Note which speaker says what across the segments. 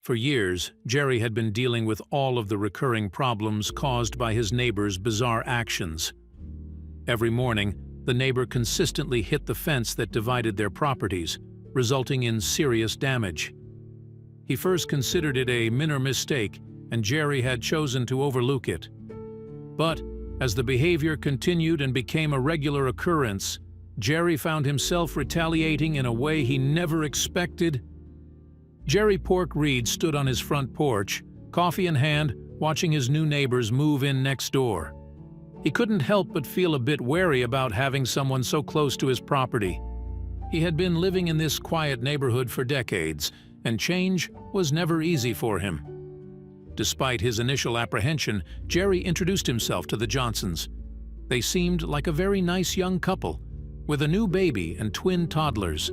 Speaker 1: For years, Jerry had been dealing with all of the recurring problems caused by his neighbor's bizarre actions. Every morning, the neighbor consistently hit the fence that divided their properties, resulting in serious damage. He first considered it a minor mistake, and Jerry had chosen to overlook it. But as the behavior continued and became a regular occurrence, Jerry found himself retaliating in a way he never expected. Jerry Pork Reed stood on his front porch, coffee in hand, watching his new neighbors move in next door. He couldn't help but feel a bit wary about having someone so close to his property. He had been living in this quiet neighborhood for decades, and change was never easy for him. Despite his initial apprehension, Jerry introduced himself to the Johnsons. They seemed like a very nice young couple, with a new baby and twin toddlers.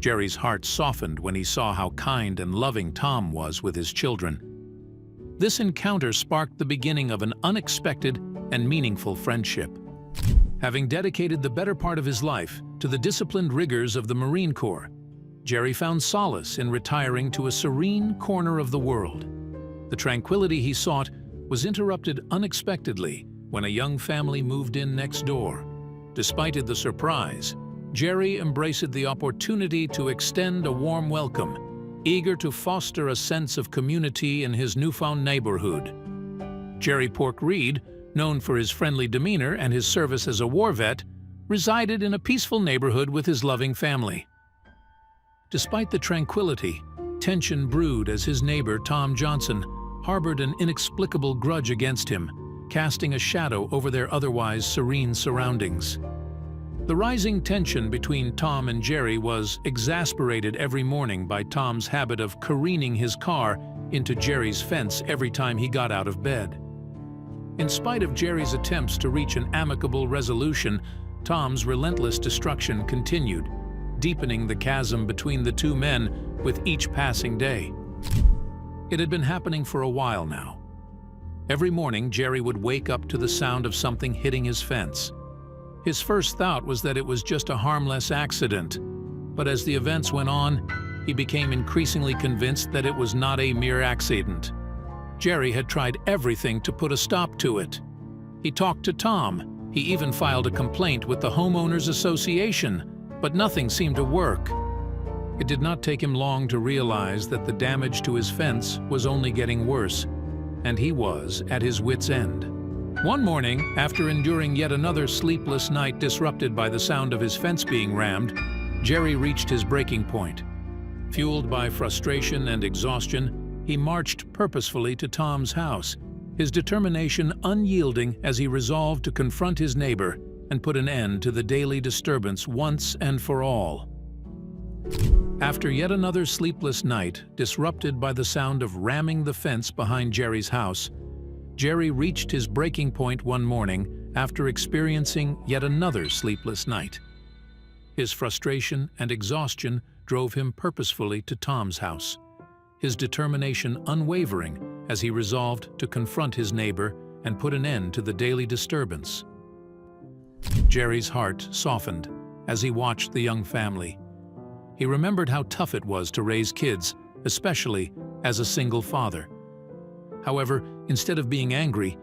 Speaker 1: Jerry's heart softened when he saw how kind and loving Tom was with his children. This encounter sparked the beginning of an unexpected and meaningful friendship. Having dedicated the better part of his life to the disciplined rigors of the Marine Corps, Jerry found solace in retiring to a serene corner of the world. The tranquility he sought was interrupted unexpectedly when a young family moved in next door. Despite the surprise, Jerry embraced the opportunity to extend a warm welcome, eager to foster a sense of community in his newfound neighborhood. Jerry Pork Reed, known for his friendly demeanor and his service as a war vet, resided in a peaceful neighborhood with his loving family. Despite the tranquility, tension brewed as his neighbor, Tom Johnson, harbored an inexplicable grudge against him, casting a shadow over their otherwise serene surroundings. The rising tension between Tom and Jerry was exasperated every morning by Tom's habit of careening his car into Jerry's fence every time he got out of bed. In spite of Jerry's attempts to reach an amicable resolution, Tom's relentless destruction continued, deepening the chasm between the two men with each passing day. It had been happening for a while now. Every morning, Jerry would wake up to the sound of something hitting his fence. His first thought was that it was just a harmless accident, but as the events went on, he became increasingly convinced that it was not a mere accident. Jerry had tried everything to put a stop to it. He talked to Tom. He even filed a complaint with the Homeowners Association, but nothing seemed to work. It did not take him long to realize that the damage to his fence was only getting worse, and he was at his wit's end. One morning, after enduring yet another sleepless night disrupted by the sound of his fence being rammed, Jerry reached his breaking point. Fueled by frustration and exhaustion, he marched purposefully to Tom's house, his determination unyielding as he resolved to confront his neighbor and put an end to the daily disturbance once and for all. After yet another sleepless night disrupted by the sound of ramming the fence behind Jerry's house, Jerry reached his breaking point one morning after experiencing yet another sleepless night. His frustration and exhaustion drove him purposefully to Tom's house, his determination unwavering as he resolved to confront his neighbor and put an end to the daily disturbance. Jerry's heart softened as he watched the young family. He remembered how tough it was to raise kids, especially as a single father. However, instead of being angry,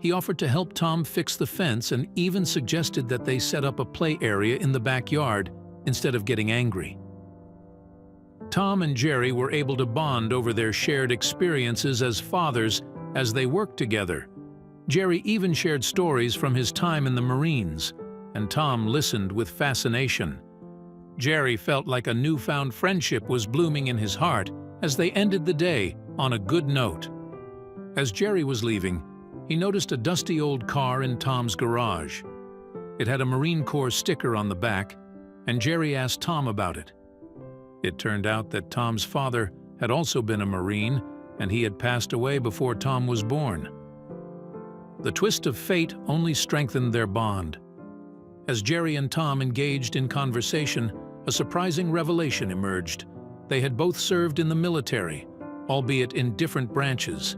Speaker 1: he offered to help Tom fix the fence and even suggested that they set up a play area in the backyard instead of getting angry. Tom and Jerry were able to bond over their shared experiences as fathers as they worked together. Jerry even shared stories from his time in the Marines, and Tom listened with fascination. Jerry felt like a newfound friendship was blooming in his heart as they ended the day on a good note. As Jerry was leaving, he noticed a dusty old car in Tom's garage. It had a Marine Corps sticker on the back, and Jerry asked Tom about it. It turned out that Tom's father had also been a Marine, and he had passed away before Tom was born. The twist of fate only strengthened their bond. As Jerry and Tom engaged in conversation, a surprising revelation emerged. They had both served in the military, albeit in different branches.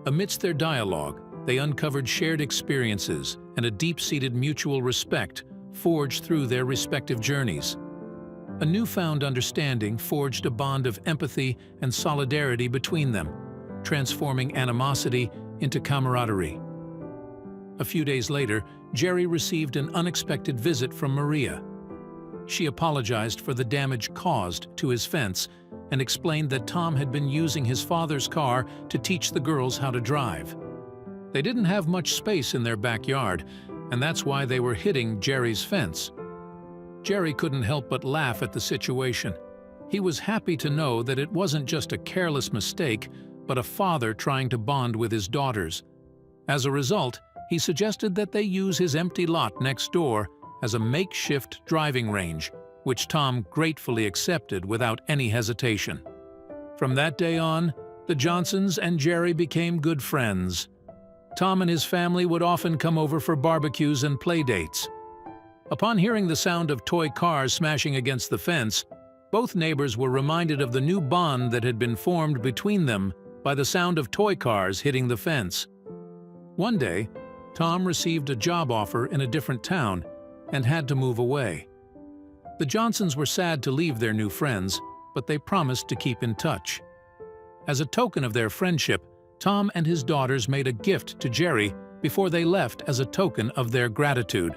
Speaker 1: Amidst their dialogue, they uncovered shared experiences and a deep-seated mutual respect forged through their respective journeys. A newfound understanding forged a bond of empathy and solidarity between them, transforming animosity into camaraderie. A few days later, Jerry received an unexpected visit from Maria. She apologized for the damage caused to his fence and explained that Tom had been using his father's car to teach the girls how to drive. They didn't have much space in their backyard, and that's why they were hitting Jerry's fence. Jerry couldn't help but laugh at the situation. He was happy to know that it wasn't just a careless mistake, but a father trying to bond with his daughters. As a result, he suggested that they use his empty lot next door as a makeshift driving range, which Tom gratefully accepted without any hesitation. From that day on, the Johnsons and Jerry became good friends. Tom and his family would often come over for barbecues and play dates. Upon hearing the sound of toy cars smashing against the fence, both neighbors were reminded of the new bond that had been formed between them by the sound of toy cars hitting the fence. One day, Tom received a job offer in a different town and had to move away. The Johnsons were sad to leave their new friends, but they promised to keep in touch. As a token of their friendship, Tom and his daughters made a gift to Jerry before they left as a token of their gratitude.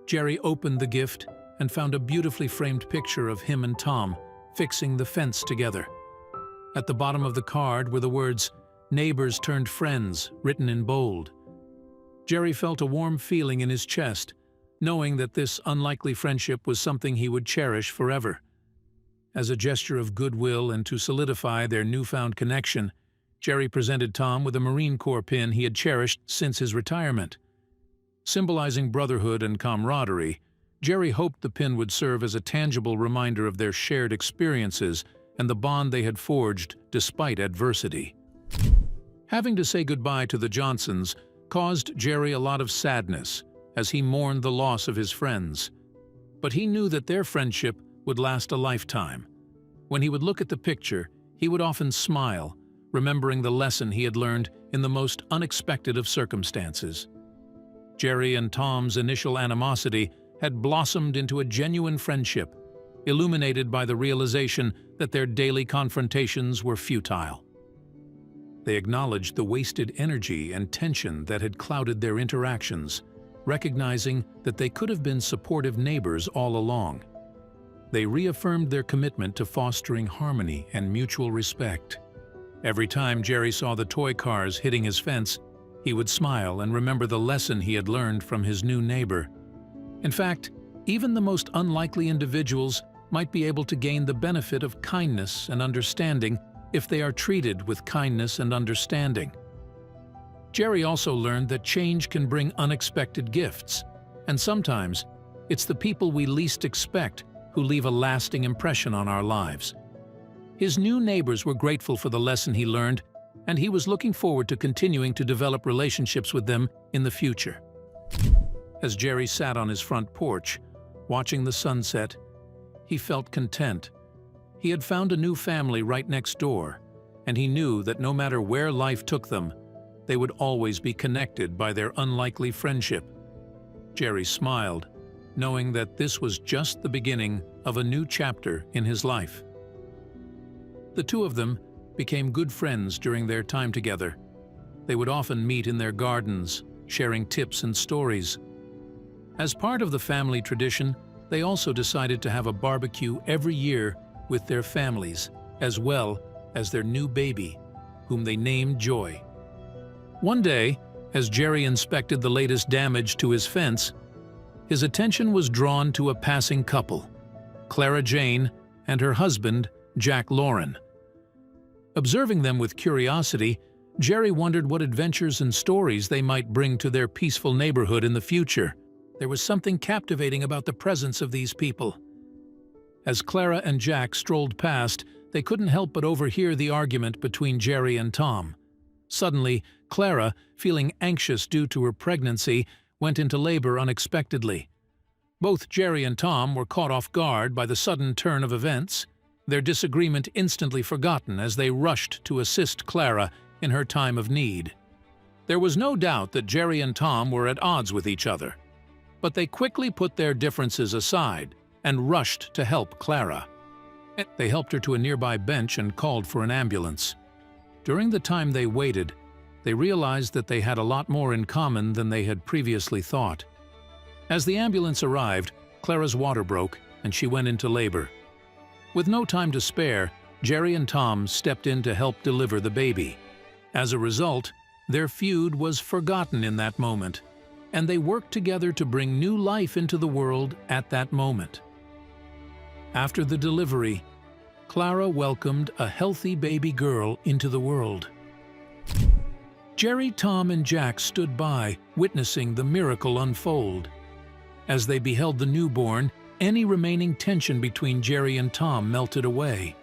Speaker 1: Jerry opened the gift and found a beautifully framed picture of him and Tom fixing the fence together. At the bottom of the card were the words, "Neighbors turned friends," written in bold. Jerry felt a warm feeling in his chest, knowing that this unlikely friendship was something he would cherish forever. As a gesture of goodwill and to solidify their newfound connection, Jerry presented Tom with a Marine Corps pin he had cherished since his retirement. Symbolizing brotherhood and camaraderie, Jerry hoped the pin would serve as a tangible reminder of their shared experiences and the bond they had forged despite adversity. Having to say goodbye to the Johnsons caused Jerry a lot of sadness as he mourned the loss of his friends. But he knew that their friendship would last a lifetime. When he would look at the picture, he would often smile, remembering the lesson he had learned in the most unexpected of circumstances. Jerry and Tom's initial animosity had blossomed into a genuine friendship, illuminated by the realization that their daily confrontations were futile. They acknowledged the wasted energy and tension that had clouded their interactions, recognizing that they could have been supportive neighbors all along. They reaffirmed their commitment to fostering harmony and mutual respect. Every time Jerry saw the toy cars hitting his fence, he would smile and remember the lesson he had learned from his new neighbor. In fact, even the most unlikely individuals might be able to gain the benefit of kindness and understanding if they are treated with kindness and understanding. Jerry also learned that change can bring unexpected gifts, and sometimes it's the people we least expect who leave a lasting impression on our lives. His new neighbors were grateful for the lesson he learned, and he was looking forward to continuing to develop relationships with them in the future. As Jerry sat on his front porch, watching the sunset, he felt content. He had found a new family right next door, and he knew that no matter where life took them, they would always be connected by their unlikely friendship. Jerry smiled, knowing that this was just the beginning of a new chapter in his life. The two of them became good friends during their time together. They would often meet in their gardens, sharing tips and stories. As part of the family tradition, they also decided to have a barbecue every year with their families, as well as their new baby, whom they named Joy. One day, as Jerry inspected the latest damage to his fence, his attention was drawn to a passing couple, Clara Jane and her husband, Jack Lauren. Observing them with curiosity, Jerry wondered what adventures and stories they might bring to their peaceful neighborhood in the future. There was something captivating about the presence of these people. As Clara and Jack strolled past, they couldn't help but overhear the argument between Jerry and Tom. Suddenly, Clara, feeling anxious due to her pregnancy, went into labor unexpectedly. Both Jerry and Tom were caught off guard by the sudden turn of events, their disagreement instantly forgotten as they rushed to assist Clara in her time of need. There was no doubt that Jerry and Tom were at odds with each other, but they quickly put their differences aside and rushed to help Clara. They helped her to a nearby bench and called for an ambulance. During the time they waited, they realized that they had a lot more in common than they had previously thought. As the ambulance arrived, Clara's water broke and she went into labor. With no time to spare, Jerry and Tom stepped in to help deliver the baby. As a result, their feud was forgotten in that moment, and they worked together to bring new life into the world at that moment. After the delivery, Clara welcomed a healthy baby girl into the world. Jerry, Tom, and Jack stood by, witnessing the miracle unfold. As they beheld the newborn, any remaining tension between Jerry and Tom melted away.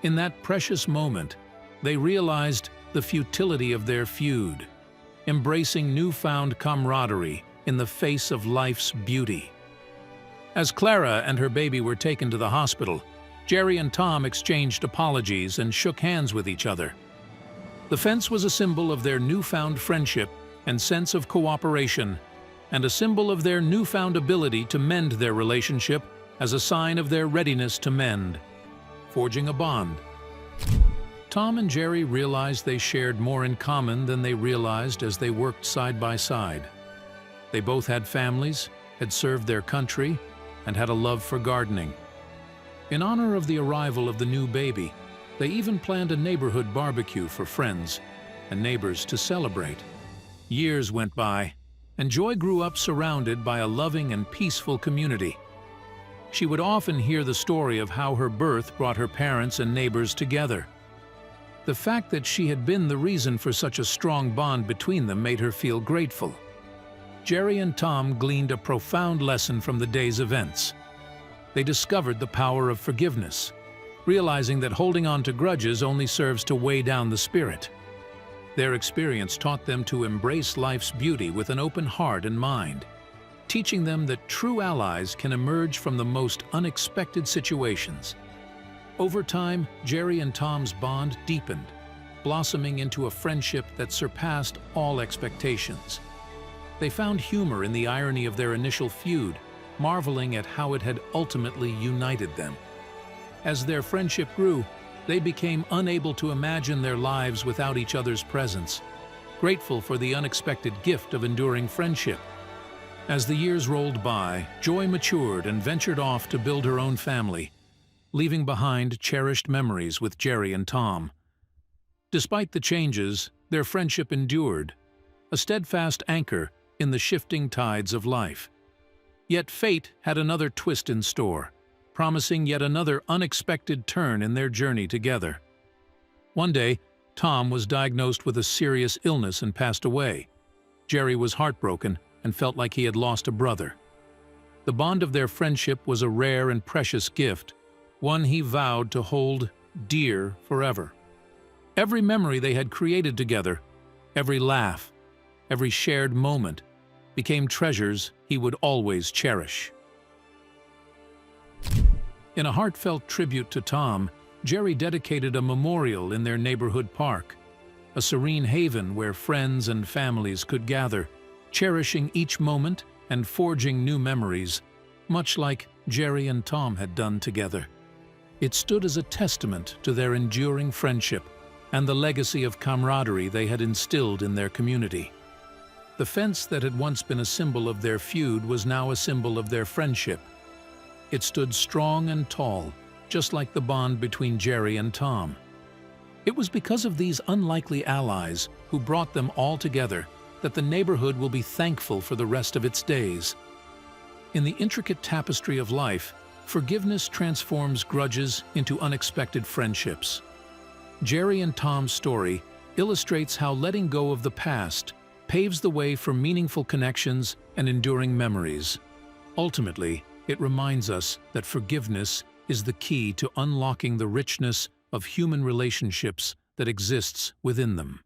Speaker 1: In that precious moment, they realized the futility of their feud, embracing newfound camaraderie in the face of life's beauty. As Clara and her baby were taken to the hospital, Jerry and Tom exchanged apologies and shook hands with each other. The fence was a symbol of their newfound friendship and sense of cooperation, and a symbol of their newfound ability to mend their relationship as a sign of their readiness to mend, forging a bond. Tom and Jerry realized they shared more in common than they realized as they worked side by side. They both had families, had served their country, and had a love for gardening. In honor of the arrival of the new baby, they even planned a neighborhood barbecue for friends and neighbors to celebrate. Years went by, and Joy grew up surrounded by a loving and peaceful community. She would often hear the story of how her birth brought her parents and neighbors together. The fact that she had been the reason for such a strong bond between them made her feel grateful. Jerry and Tom gleaned a profound lesson from the day's events. They discovered the power of forgiveness, realizing that holding on to grudges only serves to weigh down the spirit. Their experience taught them to embrace life's beauty with an open heart and mind, teaching them that true allies can emerge from the most unexpected situations. Over time, Jerry and Tom's bond deepened, blossoming into a friendship that surpassed all expectations. They found humor in the irony of their initial feud, marveling at how it had ultimately united them. As their friendship grew, they became unable to imagine their lives without each other's presence, grateful for the unexpected gift of enduring friendship. As the years rolled by, Joy matured and ventured off to build her own family, leaving behind cherished memories with Jerry and Tom. Despite the changes, their friendship endured, a steadfast anchor in the shifting tides of life. Yet fate had another twist in store, promising yet another unexpected turn in their journey together. One day, Tom was diagnosed with a serious illness and passed away. Jerry was heartbroken and felt like he had lost a brother. The bond of their friendship was a rare and precious gift, one he vowed to hold dear forever. Every memory they had created together, every laugh, every shared moment, became treasures he would always cherish. In a heartfelt tribute to Tom, Jerry dedicated a memorial in their neighborhood park, a serene haven where friends and families could gather, cherishing each moment and forging new memories, much like Jerry and Tom had done together. It stood as a testament to their enduring friendship and the legacy of camaraderie they had instilled in their community. The fence that had once been a symbol of their feud was now a symbol of their friendship. It stood strong and tall, just like the bond between Jerry and Tom. It was because of these unlikely allies who brought them all together that the neighborhood will be thankful for the rest of its days. In the intricate tapestry of life, forgiveness transforms grudges into unexpected friendships. Jerry and Tom's story illustrates how letting go of the past paves the way for meaningful connections and enduring memories. Ultimately, it reminds us that forgiveness is the key to unlocking the richness of human relationships that exists within them.